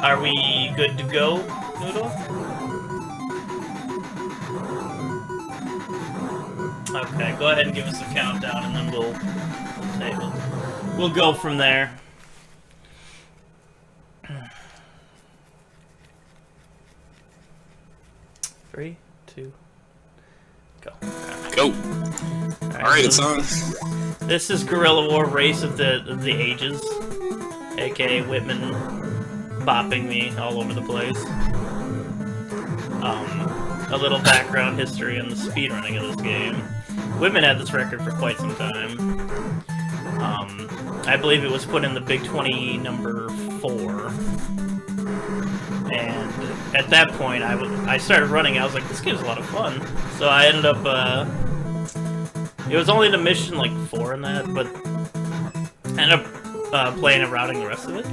Are we good to go, Noodle? Okay, go ahead and give us a countdown, and then we'll go from there. Three, two, go. Go. Alright, it's on. This is Guerilla War Race of the Ages, aka Whitman bopping me all over the place. A little background history on the speedrunning of this game. Whitman had this record for quite some time. I believe it was put in the Big 20 number 4. And at that point, I started running. I was like, this game's a lot of fun. So I ended up, it was only the mission like 4 in that, but I ended up playing and routing the rest of it.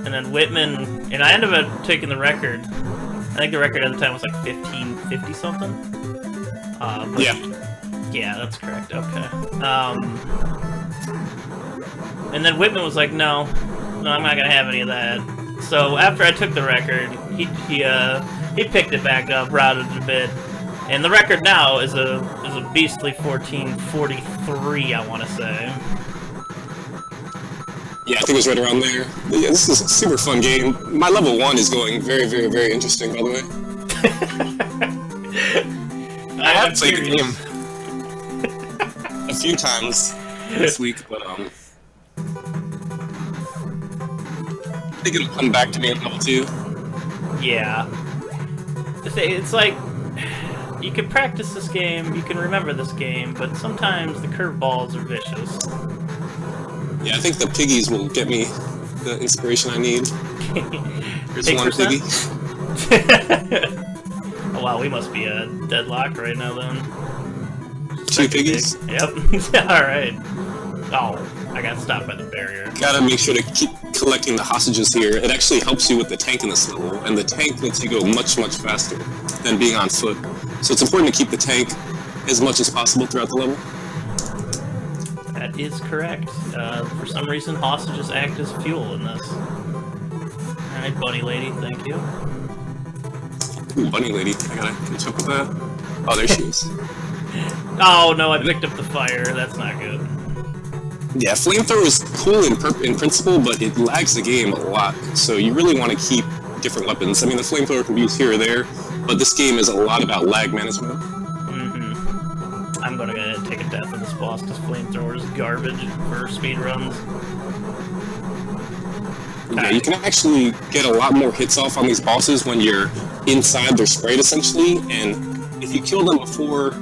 And then Whitman, and I ended up taking the record. I think the record at the time was like 1550 something. Yeah, that's correct. Okay. And then Whitman was like, no, I'm not gonna have any of that. So after I took the record, he picked it back up, routed it a bit, and the record now is a beastly 1443, I want to say. Yeah, I think it was right around there. But yeah, this is a super fun game. My level 1 is going very, very, very interesting, by the way. I have played the game a few times this week, but I think it'll come back to me in level 2. Yeah. It's like, you can practice this game, you can remember this game, but sometimes the curveballs are vicious. Yeah, I think the piggies will get me the inspiration I need. There's one piggy. Oh wow, we must be deadlocked right now then. 2 piggies? Yep. Alright. Oh, I got stopped by the barrier. Gotta make sure to keep collecting the hostages here. It actually helps you with the tank in this level, and the tank lets you go much, much faster than being on foot. So it's important to keep the tank as much as possible throughout the level. That is correct. For some reason, hostages act as fuel in this. Alright, bunny lady, thank you. Ooh, bunny lady, I gotta catch up with that. Oh, there she is. Oh no, I picked up the fire, that's not good. Yeah, flamethrower is cool in principle, but it lags the game a lot, so you really want to keep different weapons. I mean, the flamethrower can be used here or there, but this game is a lot about lag management. I'm gonna take a death of this boss because flamethrower is garbage for speedruns. Yeah, you can actually get a lot more hits off on these bosses when you're inside their sprite, essentially, and if you kill them before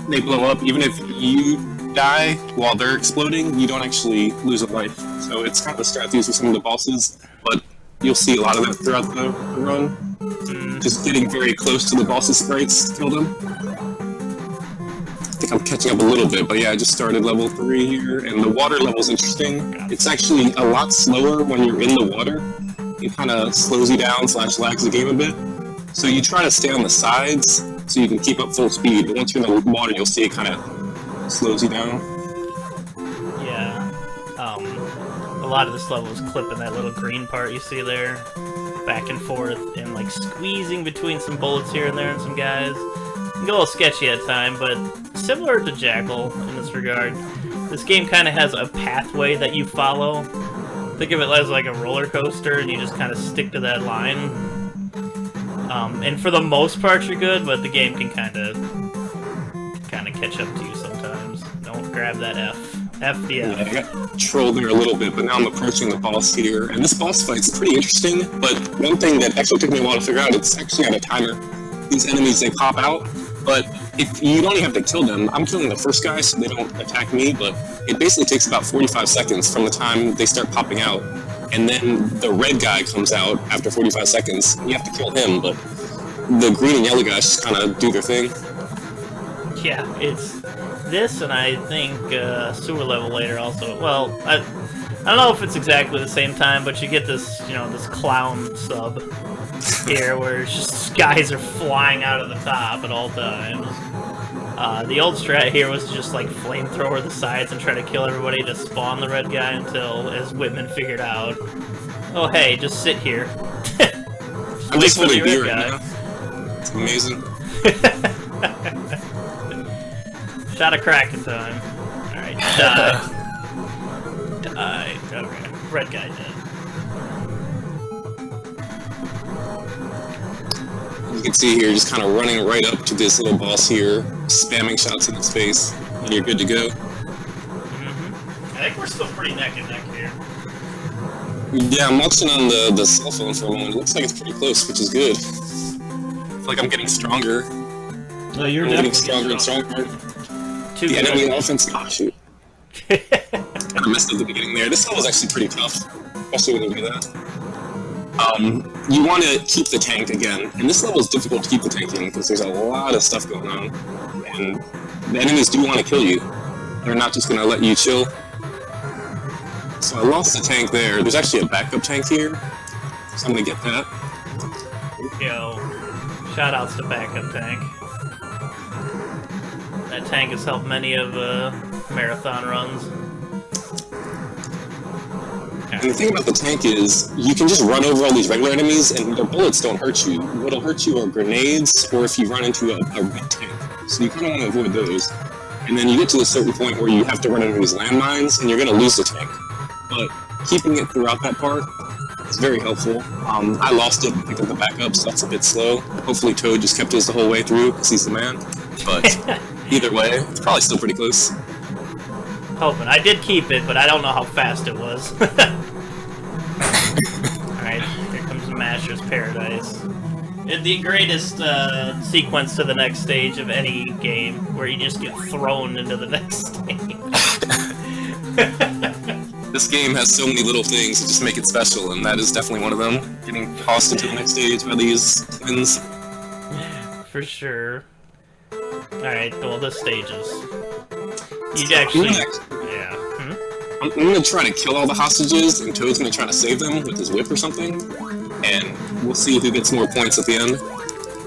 they blow up, even if you die while they're exploding, you don't actually lose a life. So it's kind of a strat to use with some of the bosses, but you'll see a lot of that throughout the run. Just getting very close to the boss's sprites to kill them. I think I'm catching up a little bit, but yeah, I just started level 3 here, and the water level's interesting. It's actually a lot slower when you're in the water. It kind of slows you down / lags the game a bit. So you try to stay on the sides so you can keep up full speed, but once you're in the water, you'll see it kind of slows you down. Yeah. A lot of this level is clipping that little green part you see there, back and forth, and like squeezing between some bullets here and there and some guys. It can get a little sketchy at time, but similar to Jackal in this regard, this game kind of has a pathway that you follow. Think of it as like a roller coaster, and you just kind of stick to that line. And for the most part, you're good, but the game can kind of catch up to you sometimes. Don't grab that F. F the F. Yeah, I got trolled there a little bit, but now I'm approaching the boss here, and this boss fight's pretty interesting, but one thing that actually took me a while to figure out, it's actually on a timer. These enemies, they pop out, but if you don't even have to kill them, I'm killing the first guy so they don't attack me, but it basically takes about 45 seconds from the time they start popping out, and then the red guy comes out after 45 seconds. You have to kill him, but the green and yellow guys just kind of do their thing. Yeah, it's this, and I think sewer level later also. Well, I don't know if it's exactly the same time, but you get this, this clown sub here where it's just guys are flying out of the top at all times. The old strat here was to just like flamethrower the sides and try to kill everybody to spawn the red guy until, as Whitman figured out, oh hey, just sit here. I'm just for the holding B red right guy. now. It's amazing. Shot of Kraken time. Alright, die. Die. Okay. Red guy dead. You can see here, just kind of running right up to this little boss here, spamming shots in his face, and you're good to go. I think we're still pretty neck and neck here. Yeah, I'm watching on the cell phone for a moment. It looks like it's pretty close, which is good. I feel like I'm getting stronger. No, you're I'm definitely getting stronger and stronger. The enemy offense. Oh, shoot. I messed up the beginning there. This level is actually pretty tough, especially when you do that. You want to keep the tank again, and this level is difficult to keep the tank in because there's a lot of stuff going on, and the enemies do want to kill you. They're not just going to let you chill. So I lost the tank there. There's actually a backup tank here, so I'm going to get that. Yo, shoutouts to backup tank. That tank has helped many of marathon runs. And the thing about the tank is, you can just run over all these regular enemies, and their bullets don't hurt you. What'll hurt you are grenades, or if you run into a red tank. So you kind of want to avoid those. And then you get to a certain point where you have to run into these landmines, and you're going to lose the tank. But keeping it throughout that part is very helpful. I lost it and picked up the backup, so that's a bit slow. Hopefully Toad just kept his the whole way through, because he's the man. But either way, it's probably still pretty close. Hoping. I did keep it, but I don't know how fast it was. Alright, here comes Masher's Paradise. The greatest sequence to the next stage of any game, where you just get thrown into the next stage. This game has so many little things that just make it special, and that is definitely one of them. Getting tossed into the next stage by these twins. For sure. Alright, well, this stage is... You actually... Yeah. I'm gonna try to kill all the hostages, and Toad's gonna try to save them with his whip or something, and we'll see who gets more points at the end.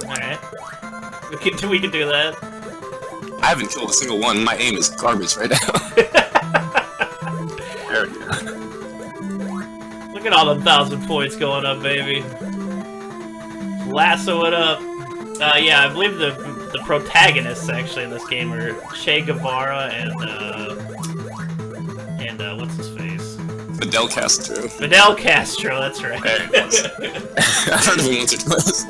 Alright. We can do that. I haven't killed a single one. My aim is garbage right now. There we go. Look at all them 1,000 points going up, baby. Lasso it up. Yeah, I believe the protagonists actually in this game are Che Guevara and what's his face? Fidel Castro. Fidel Castro, that's right. There it is. I've heard of him once or twice.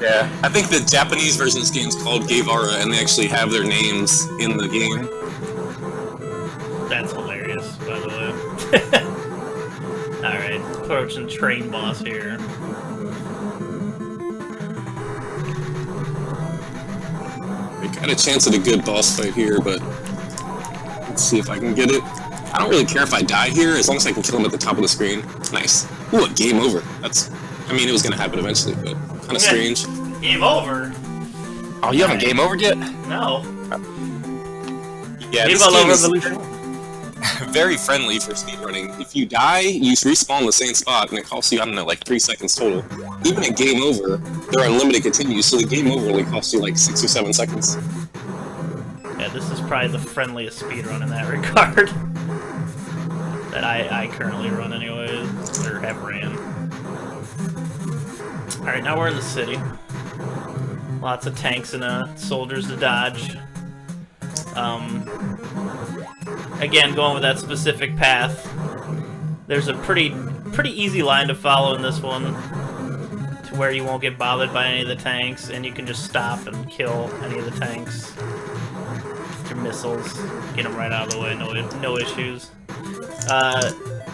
Yeah. I think the Japanese version of this game is called Guevara, and they actually have their names in the game. That's hilarious, by the way. Alright, approaching train boss here. We got a chance at a good boss fight here, but let's see if I can get it. I don't really care if I die here, as long as I can kill him at the top of the screen. Nice. Ooh, a game over. That's... I mean, it was gonna happen eventually, but kind of strange. Game over? Oh, you haven't game overed yet? No. Yeah, Game this game is Revolution. very friendly for speedrunning. If you die, you respawn in the same spot, and it costs you, I don't know, like 3 seconds total. Even at game over, there are unlimited continues, so the game over only costs you like 6 or 7 seconds. Yeah, this is probably the friendliest speedrun in that regard. That I currently run anyways, or have ran. Alright, now we're in the city. Lots of tanks and soldiers to dodge. Again, going with that specific path. There's a pretty easy line to follow in this one, to where you won't get bothered by any of the tanks, and you can just stop and kill any of the tanks. Your missiles, get them right out of the way, no issues.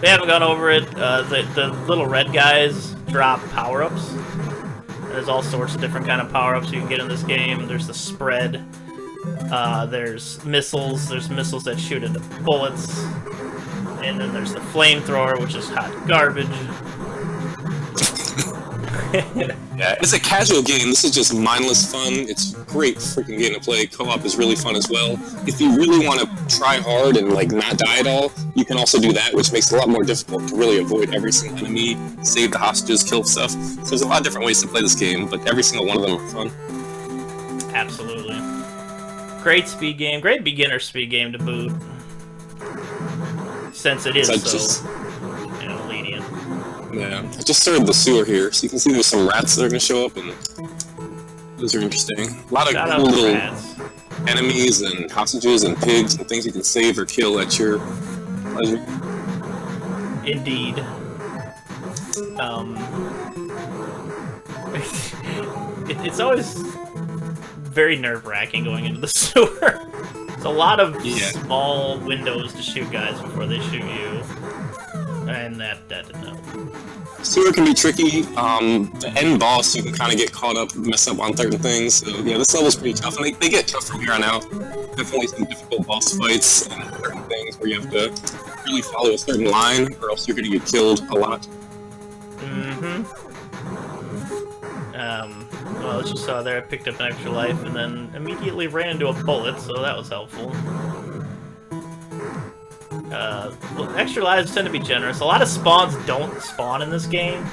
They haven't gone over it. The little red guys drop power-ups. There's all sorts of different kind of power-ups you can get in this game. There's the spread. There's missiles. There's missiles that shoot into bullets. And then there's the flamethrower, which is hot garbage. Yeah, it's a casual game. This is just mindless fun. It's a great freaking game to play. Co-op is really fun as well. If you really want to try hard and like not die at all, you can also do that, which makes it a lot more difficult to really avoid every single enemy, save the hostages, kill stuff. So there's a lot of different ways to play this game, but every single one of them are fun. Absolutely. Great speed game. Great beginner speed game to boot. Since it is so, lenient. Yeah, I just started the sewer here, so you can see there's some rats that are gonna show up, and those are interesting. A lot of Shout cool out to little rats. enemies and hostages and pigs and things you can save or kill at your pleasure. Indeed. It's always very nerve-wracking going into the sewer. There's a lot of small windows to shoot guys before they shoot you. And that didn't help. Sewer can be tricky. The end boss, you can kind of get caught up, mess up on certain things. So yeah, this level's pretty tough, and they get tough from here on out. Definitely some difficult boss fights and certain things where you have to really follow a certain line, or else you're going to get killed a lot. Well, as you saw there, I picked up an extra life and then immediately ran into a bullet, so that was helpful. Extra lives tend to be generous. A lot of spawns don't spawn in this game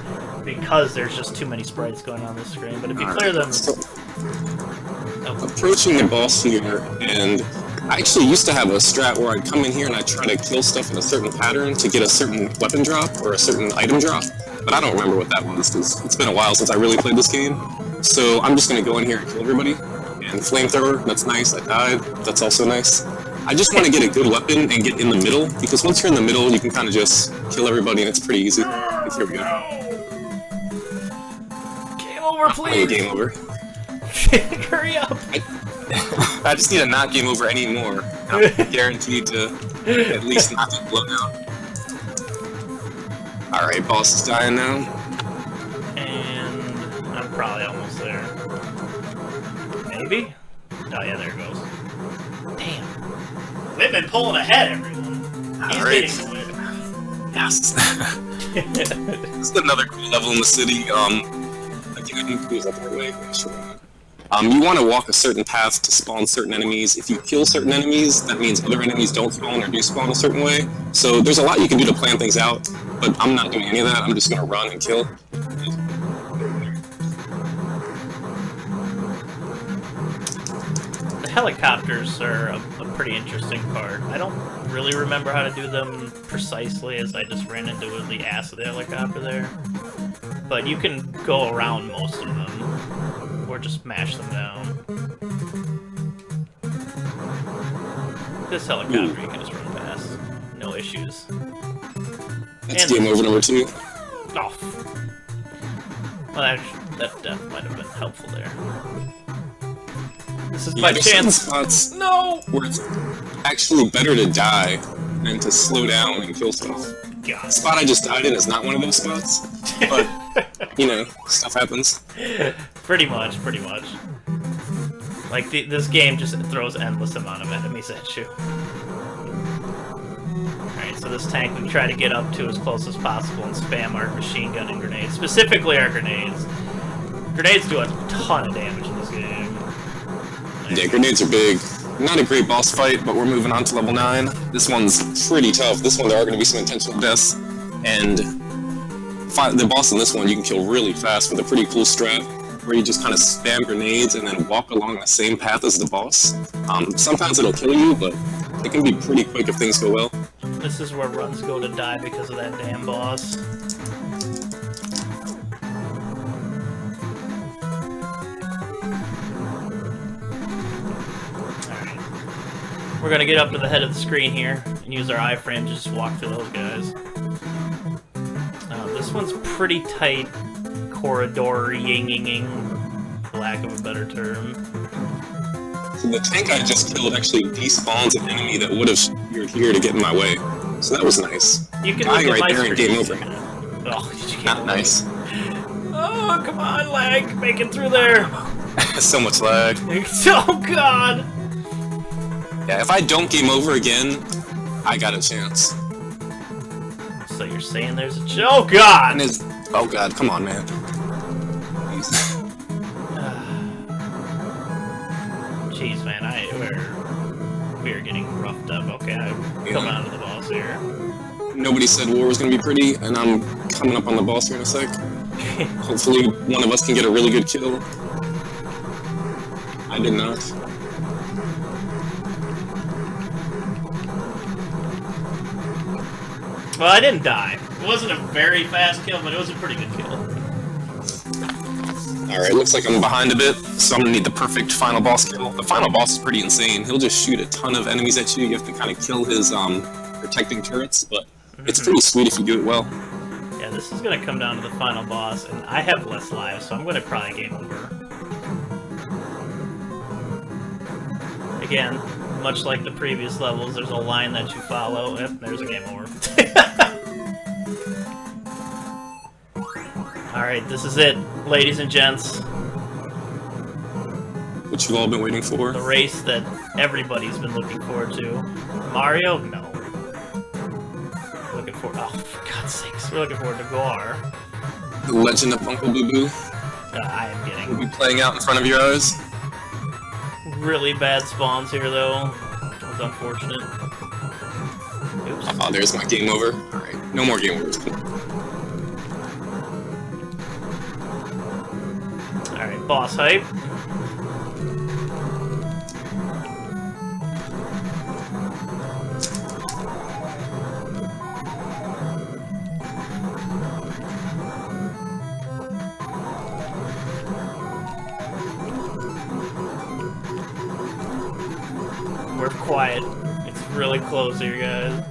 because there's just too many sprites going on the screen, but if you clear them... Approaching the boss here, and I actually used to have a strat where I'd come in here and I'd try to kill stuff in a certain pattern to get a certain weapon drop or a certain item drop, but I don't remember what that was because it's been a while since I really played this game. So I'm just going to go in here and kill everybody. And flamethrower, that's nice, I died, that's also nice. I just want to get a good weapon and get in the middle, because once you're in the middle, you can kind of just kill everybody and it's pretty easy. Here we go. Game over, please! Game over. Hurry up! I just need to not game over anymore. I'm guaranteed to at least not get blown out. Alright, boss is dying now. And I'm probably almost there. Maybe? Oh yeah, there it goes. Damn. We've been pulling ahead, everyone. He's getting to it. Yes. This is another cool level in the city. I think I need to use that the right way. Yeah, sure. You want to walk a certain path to spawn certain enemies. If you kill certain enemies, that means other enemies don't spawn or do spawn a certain way. So there's a lot you can do to plan things out, but I'm not doing any of that. I'm just going to run and kill. The helicopters are a pretty interesting part. I don't really remember how to do them precisely, as I just ran into the ass of the helicopter there. But you can go around most of them, or just mash them down. This helicopter you can just run past. No issues. That's game over number 2. Oh. Well, that might have been helpful there. This is my chance. Spots No! where it's actually better to die than to slow down and kill stuff. God. The spot I just died in is not one of those spots, but, you know, stuff happens. Pretty much. Like, this game just throws endless amount of enemies at you. Alright, so this tank we try to get up to as close as possible and spam our machine gun and grenades. Specifically our grenades. Grenades do a ton of damage in this game. Yeah, grenades are big. Not a great boss fight, but we're moving on to level 9. This one's pretty tough. This one there are going to be some intentional deaths, and the boss in this one you can kill really fast with a pretty cool strat, where you just kind of spam grenades and then walk along the same path as the boss. Sometimes it'll kill you, but it can be pretty quick if things go well. This is where runs go to die because of that damn boss. We're gonna get up to the head of the screen here and use our iframe to just walk through those guys. This one's pretty tight, corridoring, for lack of a better term. So the tank I just killed actually despawns an enemy that would have appeared here to get in my way. So that was nice. You can dying look at right my there and game over. Oh, did you get Not nice. Oh, come on, lag! Make it through there! So much lag. Oh, God! Yeah, if I don't game over again, I got a chance. So you're saying there's a oh God! Oh God, come on, man. Jeez, man, we're getting roughed up. Okay, I'm coming out of the boss here. Nobody said war was gonna be pretty, and I'm coming up on the boss here in a sec. Hopefully, one of us can get a really good kill. I did not. Well, I didn't die. It wasn't a very fast kill, but it was a pretty good kill. Alright, looks like I'm behind a bit, so I'm gonna need the perfect final boss kill. The final boss is pretty insane. He'll just shoot a ton of enemies at you. You have to kind of kill his protecting turrets, but it's pretty sweet if you do it well. Yeah, this is gonna come down to the final boss, and I have less lives, so I'm gonna probably game over. Again, much like the previous levels, there's a line that you follow. Yep, there's a game over. Alright, this is it, ladies and gents. What you've all been waiting for. The race that everybody's been looking forward to. Mario? No. Looking forward. Oh, for God's sakes. We're looking forward to Gore. The Legend of Uncle Boo Boo I am will getting be playing out in front of your eyes. really bad spawns here, though. That's unfortunate. Oops. Oh, there's my game over. Alright, no more game overs. Alright, boss hype. We're quiet. It's really close here, guys.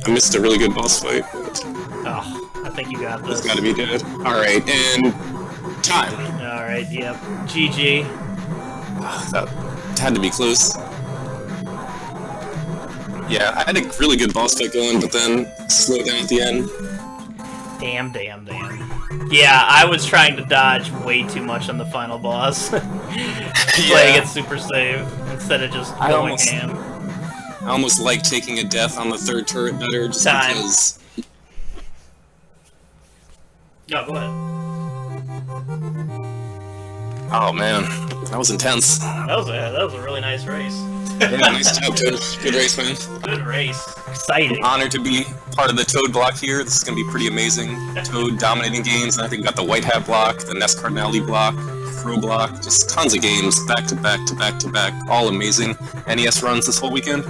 I missed a really good boss fight, but Oh, I think you got this. it's gotta be good. Alright, and time. Alright, yep. GG. That had to be close. Yeah, I had a really good boss fight going, but then slowed down at the end. Damn. Yeah, I was trying to dodge way too much on the final boss. Playing it super safe instead of just going ham. I almost like taking a death on the third turret better, just Time. because... No, go ahead. Oh man, that was intense. That was a really nice race. Yeah, nice job, Toad. Good race, man. Good race. Exciting. Honored to be part of the Toad block here. This is going to be pretty amazing. Toad dominating games, and I think we got the White Hat block, the NES Cardinale block, Pro block, just tons of games, back to back to back to back, all amazing. NES runs this whole weekend.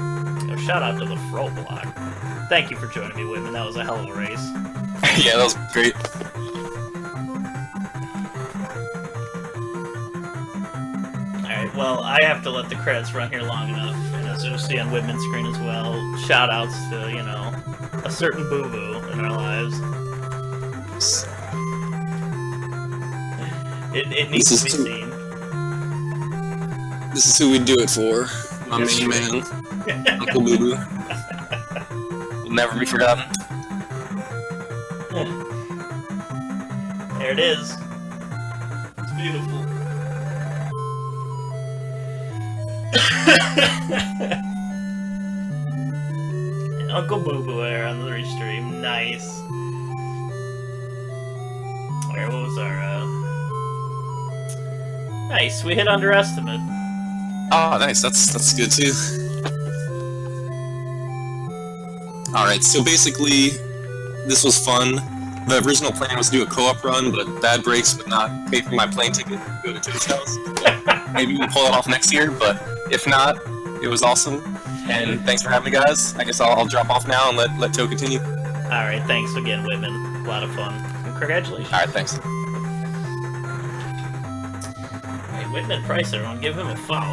Yo, shout out to the Fro block. Thank you for joining me, Whitman. That was a hell of a race. Yeah, that was great. Alright, well, I have to let the credits run here long enough, and as you'll see on Whitman's screen as well, shout outs to, you know, a certain boo-boo in our lives. It needs to be seen. This is who we do it for. My main man, Uncle Boo Boo. Will never be forgotten. There it is. It's beautiful. And Uncle Boo Boo there on the restream. Nice. Where was our, Nice, we hit underestimate. Oh, nice. That's good too. Alright, so basically, this was fun. The original plan was to do a co-op run, but Bad Breaks would not pay for my plane ticket to go to Toad's house. Maybe we'll pull it off next year, but if not, it was awesome. And thanks for having me, guys. I guess I'll drop off now and let Toad continue. Alright, thanks again, Whitman. A lot of fun. And congratulations. Alright, thanks. Hey, Whitman Price, everyone, give him a follow.